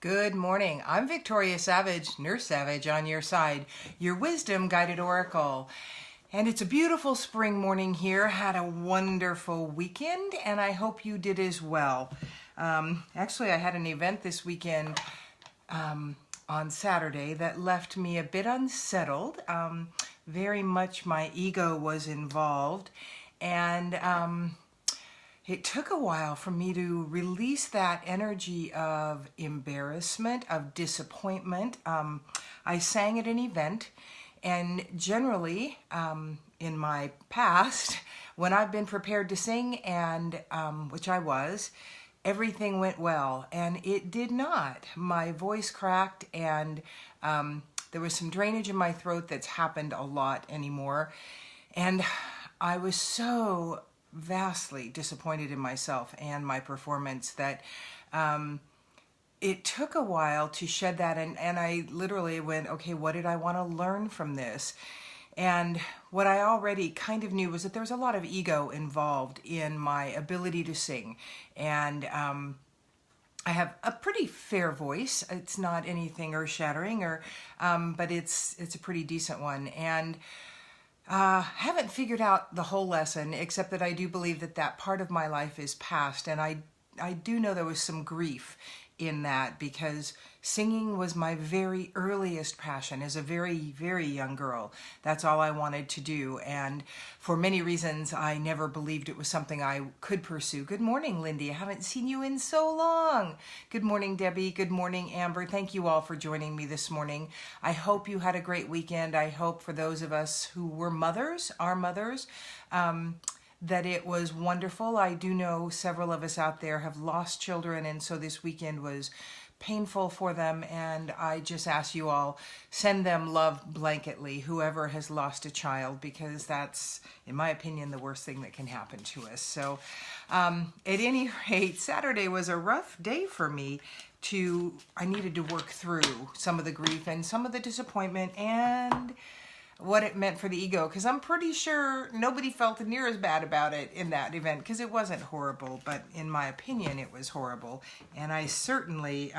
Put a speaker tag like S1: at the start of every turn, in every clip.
S1: Good morning. I'm Victoria Savage, Nurse Savage on your side, your wisdom guided oracle. And it's a beautiful spring morning here. Had a wonderful weekend, and I hope you did as well. Actually, I had an event this weekend on Saturday that left me a bit unsettled. Very much my ego was involved, and it took a while for me to release that energy of embarrassment, of disappointment. I sang at an event, and generally, in my past, when I've been prepared to sing, and which I was, everything went well, and it did not. My voice cracked, and there was some drainage in my throat that's happened a lot anymore, and I was so vastly disappointed in myself and my performance that it took a while to shed that, and I literally went, okay, what did I want to learn from this? And what I already kind of knew was that there was a lot of ego involved in my ability to sing, and I have a pretty fair voice. It's not anything earth-shattering, but it's a pretty decent one, and haven't figured out the whole lesson, except that I do believe that that part of my life is past, and I do know there was some grief in that, because singing was my very earliest passion as a very, very young girl. That's all I wanted to do, and for many reasons I never believed it was something I could pursue. Good morning, Lindy. I haven't seen you in so long. Good morning, Debbie. Good morning, Amber. Thank you all for joining me this morning. I hope you had a great weekend. I hope for those of us who were mothers, our mothers, that it was wonderful. I do know several of us out there have lost children, and so this weekend was painful for them, and I just ask you all, send them love blanketly, whoever has lost a child, because that's, in my opinion, the worst thing that can happen to us. So at any rate, Saturday was a rough day for me. I needed to work through some of the grief and some of the disappointment and what it meant for the ego, because I'm pretty sure nobody felt near as bad about it in that event, because it wasn't horrible, but in my opinion it was horrible, and I certainly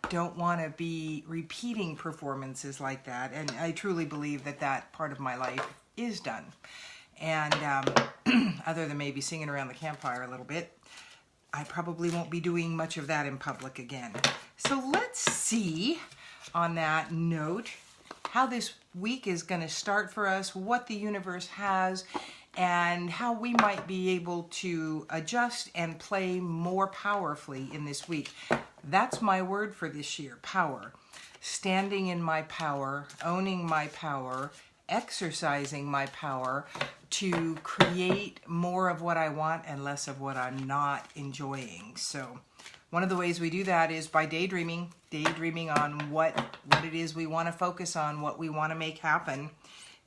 S1: don't want to be repeating performances like that, and I truly believe that that part of my life is done, and other than maybe singing around the campfire a little bit, I probably won't be doing much of that in public again. So let's see, on that note, how this week is going to start for us, what the universe has, and how we might be able to adjust and play more powerfully in this week. That's my word for this year, power. Standing in my power, owning my power, exercising my power to create more of what I want and less of what I'm not enjoying. So one of the ways we do that is by daydreaming on what it is we want to focus on, what we want to make happen.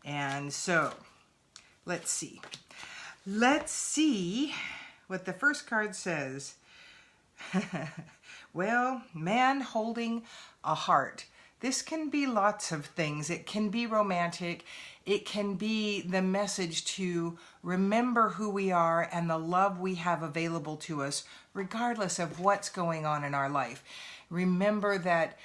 S1: And so, let's see. Let's see what the first card says. Well, man holding a heart. This can be lots of things. It can be romantic. It can be the message to remember who we are and the love we have available to us, regardless of what's going on in our life. Remember that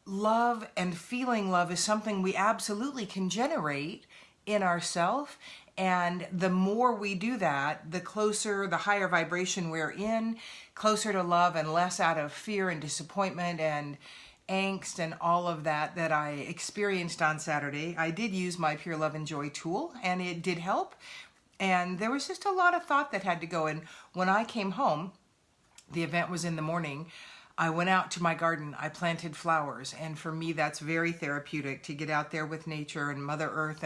S1: love and feeling love is something we absolutely can generate in ourselves, and the more we do that, the closer, the higher vibration we're in, closer to love and less out of fear and disappointment and angst and all of that I experienced on Saturday. I did use my Pure Love and Joy tool, and it did help, and there was just a lot of thought that had to go in. When I came home, the event was in the morning, I went out to my garden, I planted flowers, and for me that's very therapeutic to get out there with nature and Mother Earth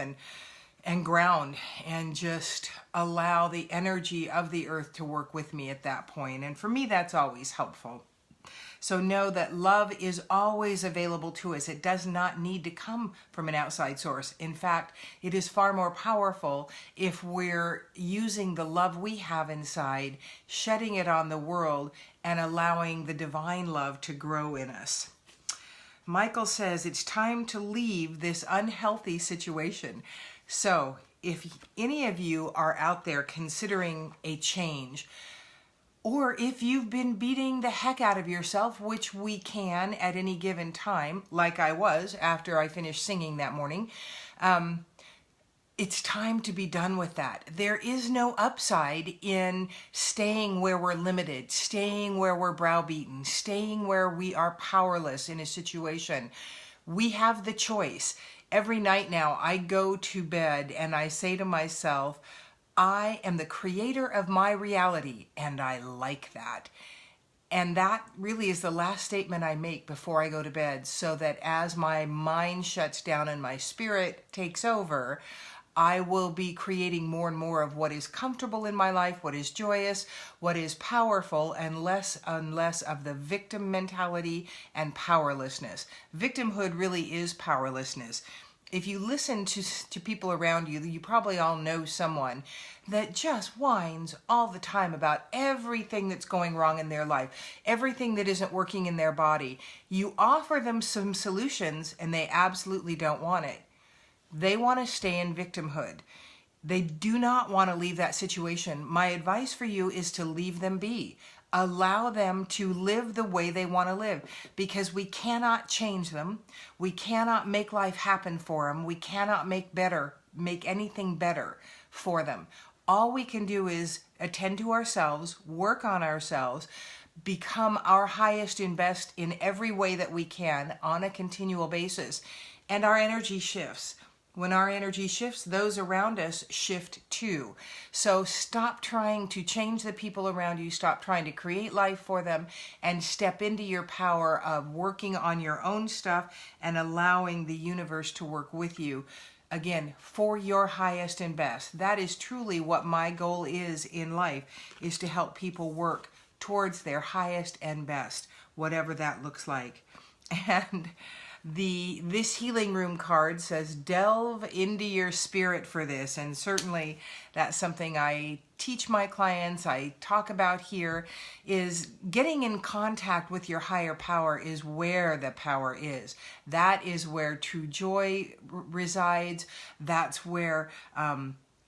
S1: and ground and just allow the energy of the earth to work with me at that point. And for me that's always helpful. So know that love is always available to us. It does not need to come from an outside source. In fact, it is far more powerful if we're using the love we have inside, shedding it on the world, and allowing the divine love to grow in us. Michael says it's time to leave this unhealthy situation. So if any of you are out there considering a change, Or if you've been beating the heck out of yourself, which we can at any given time, like I was after I finished singing that morning, it's time to be done with that. There is no upside in staying where we're limited, staying where we're browbeaten, staying where we are powerless in a situation. We have the choice. Every night now, I go to bed and I say to myself, I am the creator of my reality, and I like that. And that really is the last statement I make before I go to bed, so that as my mind shuts down and my spirit takes over, I will be creating more and more of what is comfortable in my life, what is joyous, what is powerful, and less of the victim mentality and powerlessness. Victimhood really is powerlessness. If you listen to people around you, you probably all know someone that just whines all the time about everything that's going wrong in their life, everything that isn't working in their body. You offer them some solutions and they absolutely don't want it. They want to stay in victimhood. They do not want to leave that situation. My advice for you is to leave them be. Allow them to live the way they want to live, because we cannot change them. We cannot make life happen for them. We cannot make anything better for them. All we can do is attend to ourselves, work on ourselves, become our highest and best in every way that we can on a continual basis. And our energy shifts. When our energy shifts, those around us shift too. So stop trying to change the people around you. Stop trying to create life for them, and step into your power of working on your own stuff and allowing the universe to work with you. Again, for your highest and best. That is truly what my goal is in life, is to help people work towards their highest and best, whatever that looks like. And this healing room card says delve into your spirit for this, and certainly that's something I teach my clients, I talk about here, is getting in contact with your higher power is where the power is. That is where true joy resides. That's where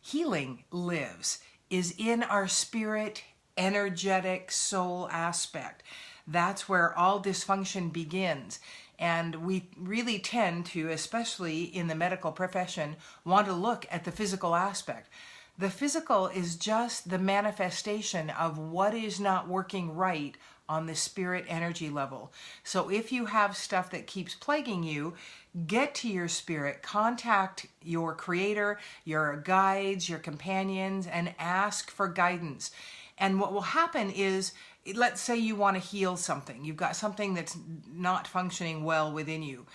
S1: healing lives, is in our spirit, energetic soul aspect. That's where all dysfunction begins. And we really tend to, especially in the medical profession, want to look at the physical aspect. The physical is just the manifestation of what is not working right on the spirit energy level. So if you have stuff that keeps plaguing you, get to your spirit, contact your creator, your guides, your companions, and ask for guidance. And what will happen is, let's say you want to heal something. You've got something that's not functioning well within you.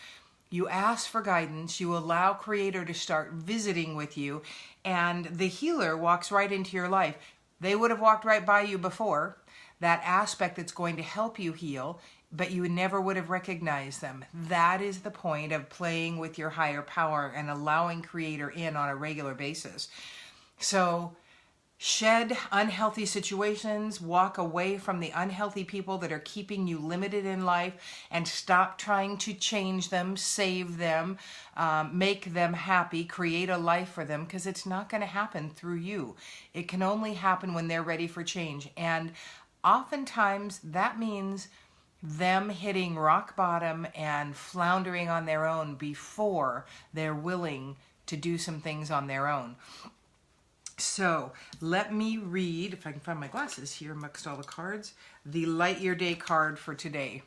S1: You ask for guidance. You allow Creator to start visiting with you, and the healer walks right into your life. They would have walked right by you before, that aspect that's going to help you heal, but you never would have recognized them. That is the point of playing with your higher power and allowing Creator in on a regular basis. So shed unhealthy situations, walk away from the unhealthy people that are keeping you limited in life, and stop trying to change them, save them, make them happy, create a life for them, because it's not going to happen through you. It can only happen when they're ready for change. And oftentimes that means them hitting rock bottom and floundering on their own before they're willing to do some things on their own. So let me read, if I can find my glasses here amongst all the cards, the Light Your Day card for today.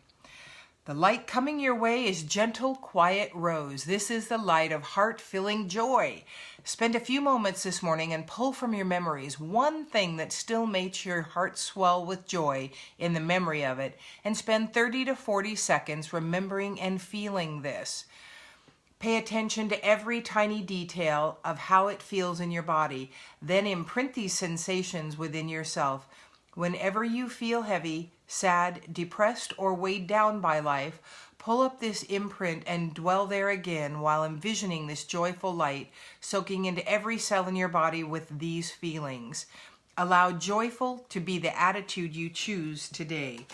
S1: The light coming your way is gentle, quiet rose. This is the light of heart-filling joy. Spend a few moments this morning and pull from your memories one thing that still makes your heart swell with joy in the memory of it, and spend 30 to 40 seconds remembering and feeling this. Pay attention to every tiny detail of how it feels in your body. Then imprint these sensations within yourself. Whenever you feel heavy, sad, depressed, or weighed down by life, pull up this imprint and dwell there again while envisioning this joyful light soaking into every cell in your body with these feelings. Allow joyful to be the attitude you choose today.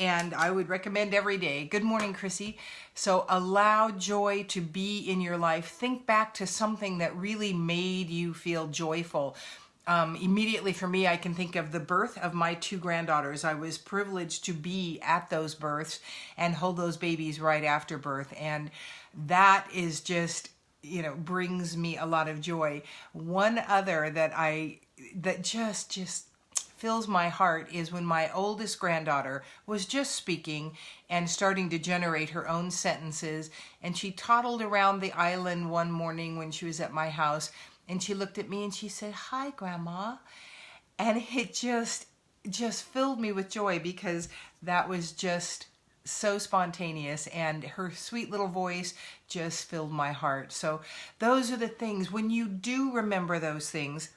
S1: And I would recommend every day. Good morning, Chrissy. So allow joy to be in your life. Think back to something that really made you feel joyful. Immediately for me, I can think of the birth of my two granddaughters. I was privileged to be at those births and hold those babies right after birth. And that is just, brings me a lot of joy. One other that just fills my heart is when my oldest granddaughter was just speaking and starting to generate her own sentences. And she toddled around the island one morning when she was at my house. And she looked at me and she said, "Hi, Grandma." And it just filled me with joy because that was just so spontaneous, and her sweet little voice just filled my heart. So those are the things, when you do remember those things,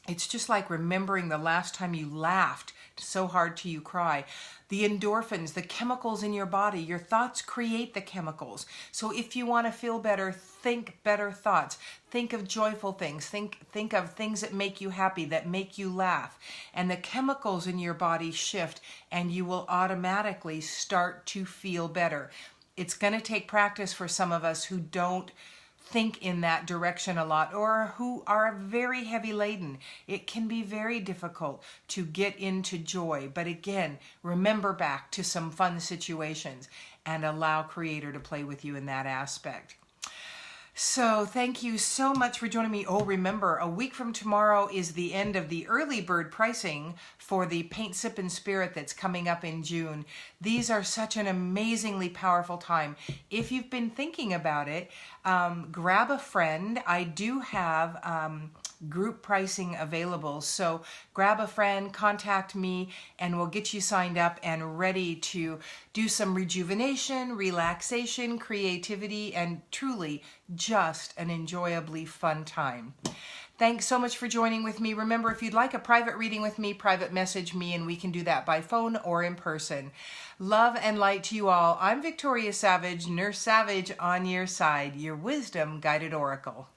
S1: it's just like remembering the last time you laughed so hard till you cry. The endorphins, the chemicals in your body, your thoughts create the chemicals. So if you want to feel better, think better thoughts. Think of joyful things. Think of things that make you happy, that make you laugh. And the chemicals in your body shift, and you will automatically start to feel better. It's going to take practice for some of us who don't think in that direction a lot, or who are very heavy laden. It can be very difficult to get into joy. But again, remember back to some fun situations and allow Creator to play with you in that aspect. So thank you so much for joining me. Oh, remember, a week from tomorrow is the end of the early bird pricing for the Paint, Sip, and Spirit that's coming up in June. These are such an amazingly powerful time. If you've been thinking about it, grab a friend. I do have group pricing available. So grab a friend, contact me, and we'll get you signed up and ready to do some rejuvenation, relaxation, creativity, and truly just an enjoyably fun time. Thanks so much for joining with me. Remember, if you'd like a private reading with me, private message me, and we can do that by phone or in person. Love and light to you all. I'm Victoria Savage, Nurse Savage on your side, your wisdom guided oracle.